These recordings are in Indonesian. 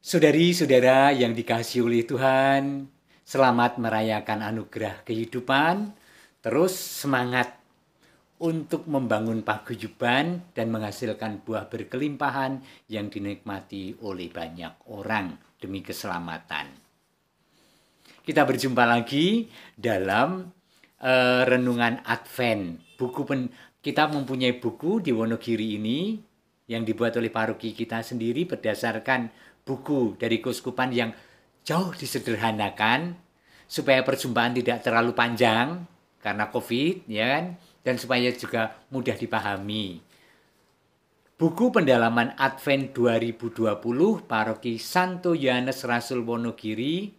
Saudari-saudara yang dikasihi oleh Tuhan, selamat merayakan anugerah kehidupan. Terus semangat untuk membangun paguyuban dan menghasilkan buah berkelimpahan yang dinikmati oleh banyak orang demi keselamatan. Kita berjumpa lagi dalam renungan Advent. Kita mempunyai buku di Wonogiri ini yang dibuat oleh paroki kita sendiri berdasarkan buku dari keuskupan yang jauh disederhanakan supaya perjumpaan tidak terlalu panjang karena COVID, ya kan? Dan supaya juga mudah dipahami. Buku pendalaman Advent 2020 Paroki Santo Yohanes Rasul Wonogiri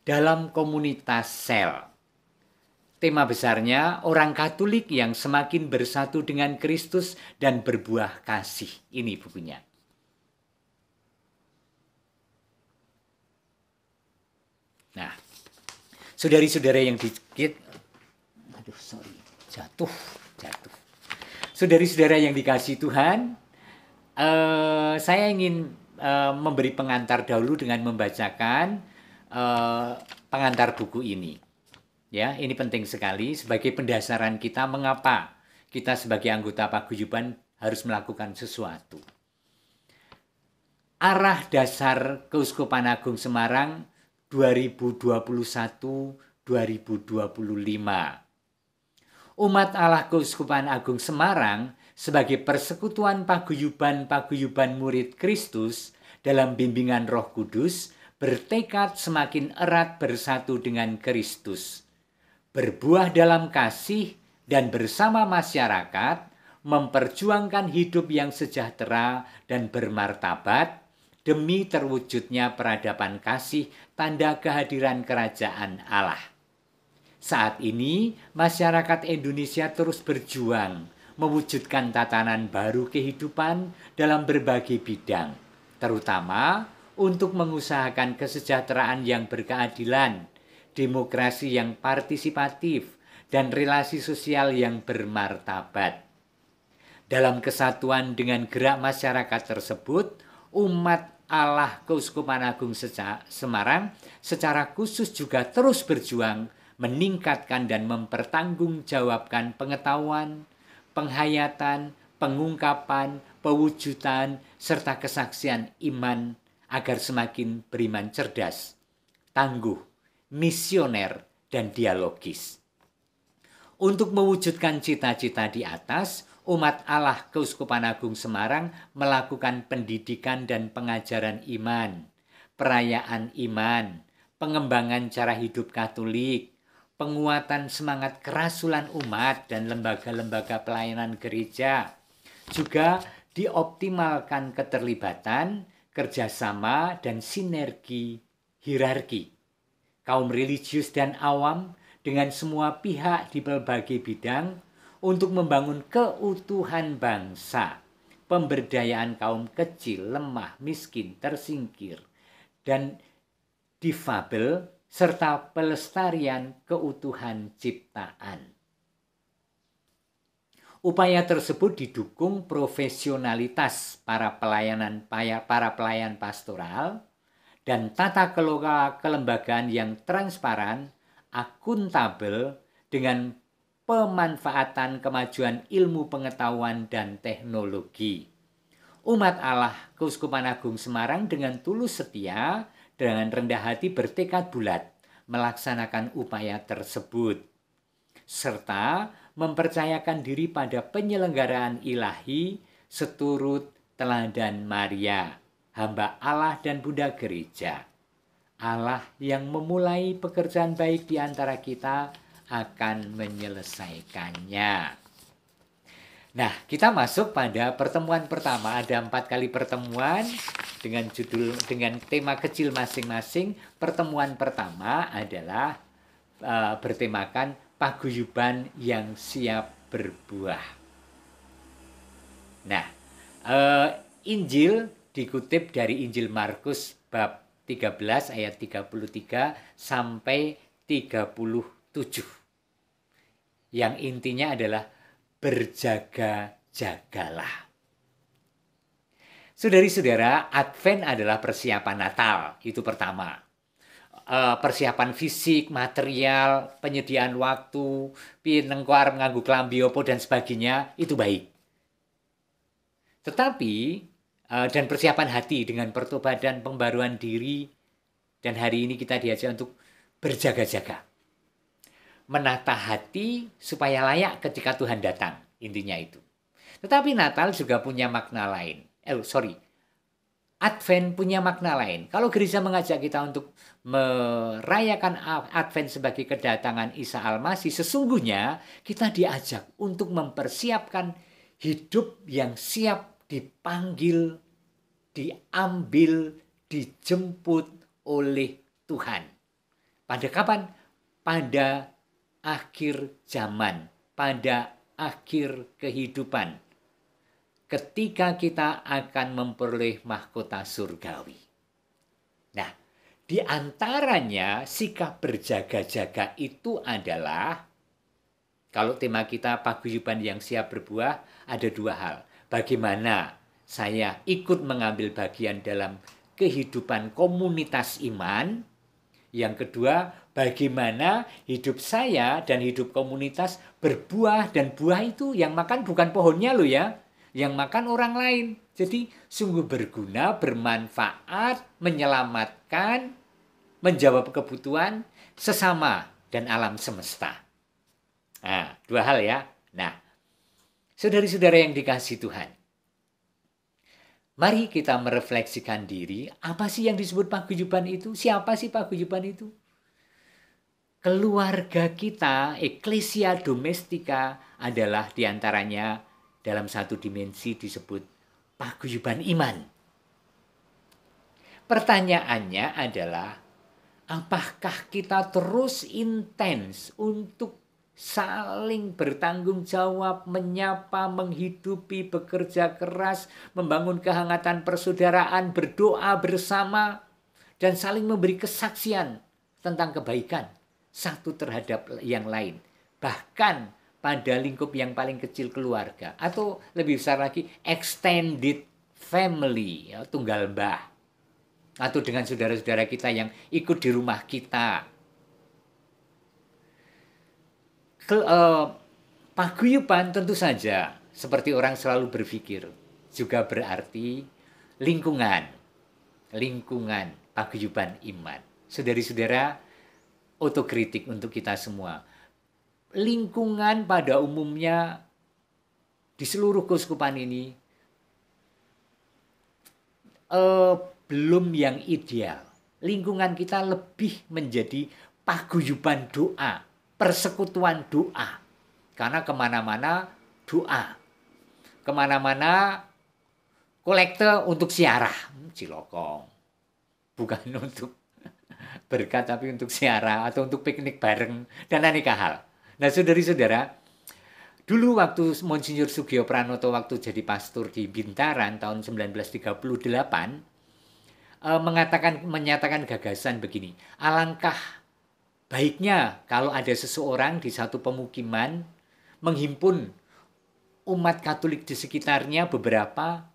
dalam komunitas sel. Tema besarnya orang Katolik yang semakin bersatu dengan Kristus dan berbuah kasih. Ini bukunya. Nah, saudari-saudara yang jatuh. Saudari-saudara yang dikasihi Tuhan, saya ingin memberi pengantar dahulu dengan membacakan pengantar buku ini. Ya, ini penting sekali sebagai pendasaran kita mengapa kita sebagai anggota paguyuban harus melakukan sesuatu. Arah dasar Keuskupan Agung Semarang 2021-2025. Umat Allah Keuskupan Agung Semarang sebagai persekutuan paguyuban murid Kristus dalam bimbingan Roh Kudus bertekad semakin erat bersatu dengan Kristus, berbuah dalam kasih dan bersama masyarakat memperjuangkan hidup yang sejahtera dan bermartabat demi terwujudnya peradaban kasih tanda kehadiran kerajaan Allah. Saat ini masyarakat Indonesia terus berjuang mewujudkan tatanan baru kehidupan dalam berbagai bidang, terutama untuk mengusahakan kesejahteraan yang berkeadilan, demokrasi yang partisipatif, dan relasi sosial yang bermartabat. Dalam kesatuan dengan gerak masyarakat tersebut, umat Allah Keuskupan Agung Semarang secara khusus juga terus berjuang meningkatkan dan mempertanggungjawabkan pengetahuan, penghayatan, pengungkapan, pewujudan, serta kesaksian iman agar semakin beriman cerdas, tangguh, misioner, dan dialogis. Untuk mewujudkan cita-cita di atas, umat Allah Keuskupan Agung Semarang melakukan pendidikan dan pengajaran iman, perayaan iman, pengembangan cara hidup Katolik, penguatan semangat kerasulan umat dan lembaga-lembaga pelayanan gereja. Juga dioptimalkan keterlibatan, kerjasama, dan sinergi hierarki kaum religius dan awam dengan semua pihak di berbagai bidang untuk membangun keutuhan bangsa, pemberdayaan kaum kecil, lemah, miskin, tersingkir, dan difabel, serta pelestarian keutuhan ciptaan. Upaya tersebut didukung profesionalitas para pelayan pastoral dan tata kelola kelembagaan yang transparan, akuntabel, dengan pemanfaatan kemajuan ilmu pengetahuan dan teknologi. Umat Allah Keuskupan Agung Semarang dengan tulus setia, dengan rendah hati bertekad bulat melaksanakan upaya tersebut, serta mempercayakan diri pada penyelenggaraan ilahi seturut teladan Maria, hamba Allah dan Bunda Gereja. Allah yang memulai pekerjaan baik di antara kita akan menyelesaikannya. Nah, kita masuk pada pertemuan pertama. Ada 4 kali pertemuan dengan tema kecil masing-masing. Pertemuan pertama adalah bertemakan paguyuban yang siap berbuah. Nah, Injil dikutip dari Injil Markus bab 13 ayat 33 sampai 37. Yang intinya adalah berjaga-jagalah. Saudari-saudara, Advent adalah persiapan Natal, itu pertama. Persiapan fisik, material, penyediaan waktu, pinengko arep nganggo klambi opo dan sebagainya, itu baik. Tetapi, dan persiapan hati dengan pertobatan, pembaruan diri, dan hari ini kita diajak untuk berjaga-jaga. Menata hati supaya layak ketika Tuhan datang, intinya itu. Tetapi Natal juga punya makna lain. Advent punya makna lain. Kalau gereja mengajak kita untuk merayakan Advent sebagai kedatangan Isa Al-Masih, sesungguhnya kita diajak untuk mempersiapkan hidup yang siap dipanggil, diambil, dijemput oleh Tuhan. Pada kapan? Pada akhir zaman, pada akhir kehidupan, ketika kita akan memperoleh mahkota surgawi. Nah, di antaranya sikap berjaga-jaga itu adalah, kalau tema kita paguyuban yang siap berbuah, ada dua hal. Bagaimana saya ikut mengambil bagian dalam kehidupan komunitas iman. Yang kedua, bagaimana hidup saya dan hidup komunitas berbuah, dan buah itu yang makan bukan pohonnya loh ya, yang makan orang lain. Jadi sungguh berguna, bermanfaat, menyelamatkan, menjawab kebutuhan sesama dan alam semesta. Nah, dua hal ya. Nah, saudari-saudara yang dikasihi Tuhan, mari kita merefleksikan diri, apa sih yang disebut paguyuban itu? Siapa sih paguyuban itu? Keluarga kita, Ecclesia Domestika, adalah diantaranya dalam satu dimensi disebut paguyuban iman. Pertanyaannya adalah, apakah kita terus intens untuk saling bertanggung jawab, menyapa, menghidupi, bekerja keras, membangun kehangatan persaudaraan, berdoa bersama, dan saling memberi kesaksian tentang kebaikan satu terhadap yang lain. Bahkan pada lingkup yang paling kecil keluarga, atau lebih besar lagi extended family, ya, tunggal mbah, atau dengan saudara-saudara kita yang ikut di rumah kita. Paguyuban tentu saja, seperti orang selalu berpikir, juga berarti lingkungan paguyuban iman. Saudari-saudara, otokritik untuk kita semua. Lingkungan pada umumnya di seluruh keuskupan ini belum yang ideal. Lingkungan kita lebih menjadi paguyuban doa, persekutuan doa. Karena kemana-mana doa. Kemana-mana kolekte untuk siarah. Cilokong. Bukan untuk berkat, tapi untuk siarah atau untuk piknik bareng dan aneka hal. Nah, saudari-saudara, dulu waktu Monsinyur Sugio Pranoto waktu jadi pastor di Bintaran tahun 1938, menyatakan gagasan begini, alangkah baiknya kalau ada seseorang di satu pemukiman menghimpun umat Katolik di sekitarnya beberapa,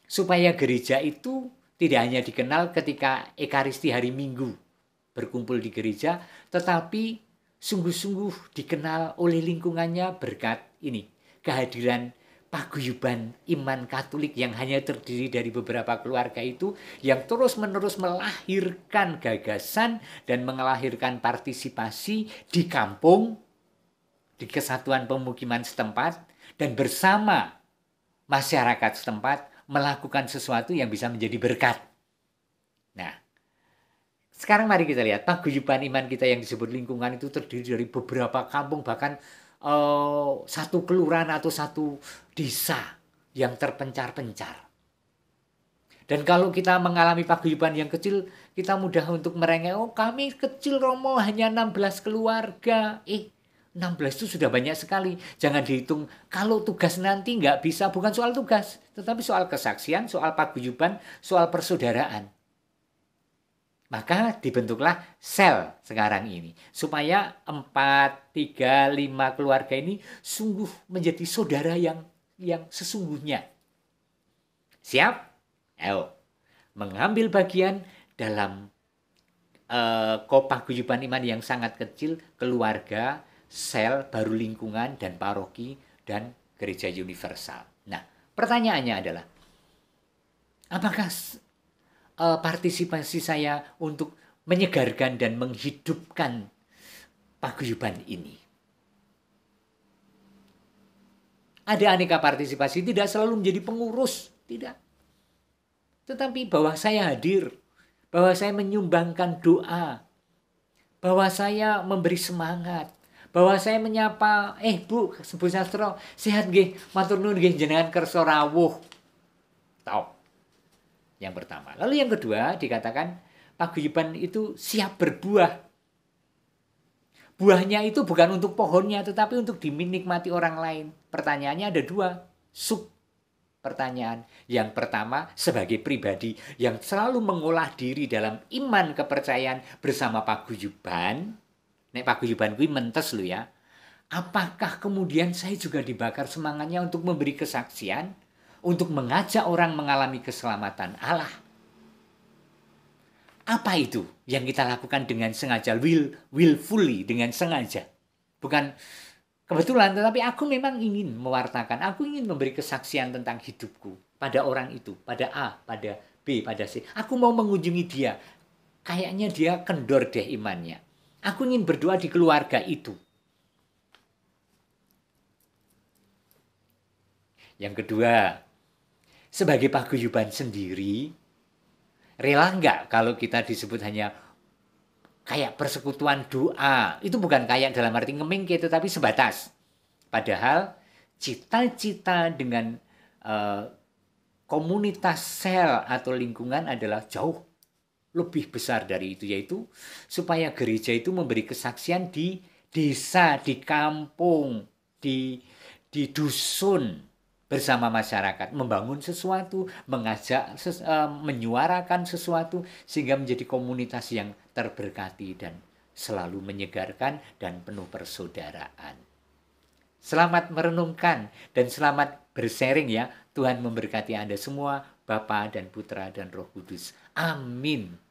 supaya gereja itu tidak hanya dikenal ketika Ekaristi hari Minggu berkumpul di gereja, tetapi sungguh-sungguh dikenal oleh lingkungannya berkat ini, kehadiran paguyuban iman Katolik yang hanya terdiri dari beberapa keluarga itu, yang terus-menerus melahirkan gagasan dan melahirkan partisipasi di kampung, di kesatuan pemukiman setempat, dan bersama masyarakat setempat melakukan sesuatu yang bisa menjadi berkat. Nah, sekarang mari kita lihat paguyuban iman kita yang disebut lingkungan itu terdiri dari beberapa kampung, bahkan satu kelurahan atau satu desa yang terpencar-pencar. Dan kalau kita mengalami paguyuban yang kecil, kita mudah untuk merengek, oh kami kecil Romo hanya 16 keluarga. 16 itu sudah banyak sekali. Jangan dihitung kalau tugas nanti nggak bisa, bukan soal tugas, tetapi soal kesaksian, soal paguyuban, soal persaudaraan. Maka dibentuklah sel sekarang ini, supaya 4, 3, 5 keluarga ini sungguh menjadi saudara yang sesungguhnya. Siap? Ayo, mengambil bagian dalam paguyuban iman yang sangat kecil, keluarga, sel, baru lingkungan, dan paroki, dan gereja universal. Nah, pertanyaannya adalah, apakah partisipasi saya untuk menyegarkan dan menghidupkan paguyuban ini? Ada aneka partisipasi, tidak selalu menjadi pengurus, tidak. Tetapi bahwa saya hadir, bahwa saya menyumbangkan doa, bahwa saya memberi semangat, bahwa saya menyapa, Bu Sastro, sehat nggih, matur nuwun nggih jenengan kersa rawuh. Tahu. Yang pertama. Lalu yang kedua dikatakan paguyuban itu siap berbuah. Buahnya itu bukan untuk pohonnya, tetapi untuk dinikmati orang lain. Pertanyaannya ada dua, sub pertanyaan. Yang pertama, sebagai pribadi yang selalu mengolah diri dalam iman kepercayaan bersama paguyuban, nek paguyuban kuwi mentes lho ya. Apakah kemudian saya juga dibakar semangatnya untuk memberi kesaksian, untuk mengajak orang mengalami keselamatan Allah? Apa itu yang kita lakukan dengan sengaja, willfully, dengan sengaja? Bukan kebetulan, tetapi aku memang ingin mewartakan, aku ingin memberi kesaksian tentang hidupku pada orang itu, pada A, pada B, pada C. Aku mau mengunjungi dia, kayaknya dia kendor deh imannya. Aku ingin berdoa di keluarga itu. Yang kedua, sebagai paguyuban sendiri, rela enggak kalau kita disebut hanya kayak persekutuan doa? Itu bukan kayak dalam arti ngemingke, tetapi sebatas. Padahal cita-cita dengan komunitas sel atau lingkungan adalah jauh lebih besar dari itu, yaitu supaya gereja itu memberi kesaksian di desa, di kampung, di dusun, bersama masyarakat, membangun sesuatu, mengajak, menyuarakan sesuatu, sehingga menjadi komunitas yang terberkati dan selalu menyegarkan dan penuh persaudaraan. Selamat merenungkan dan selamat bersharing ya. Tuhan memberkati Anda semua, Bapa dan Putra dan Roh Kudus. Amin.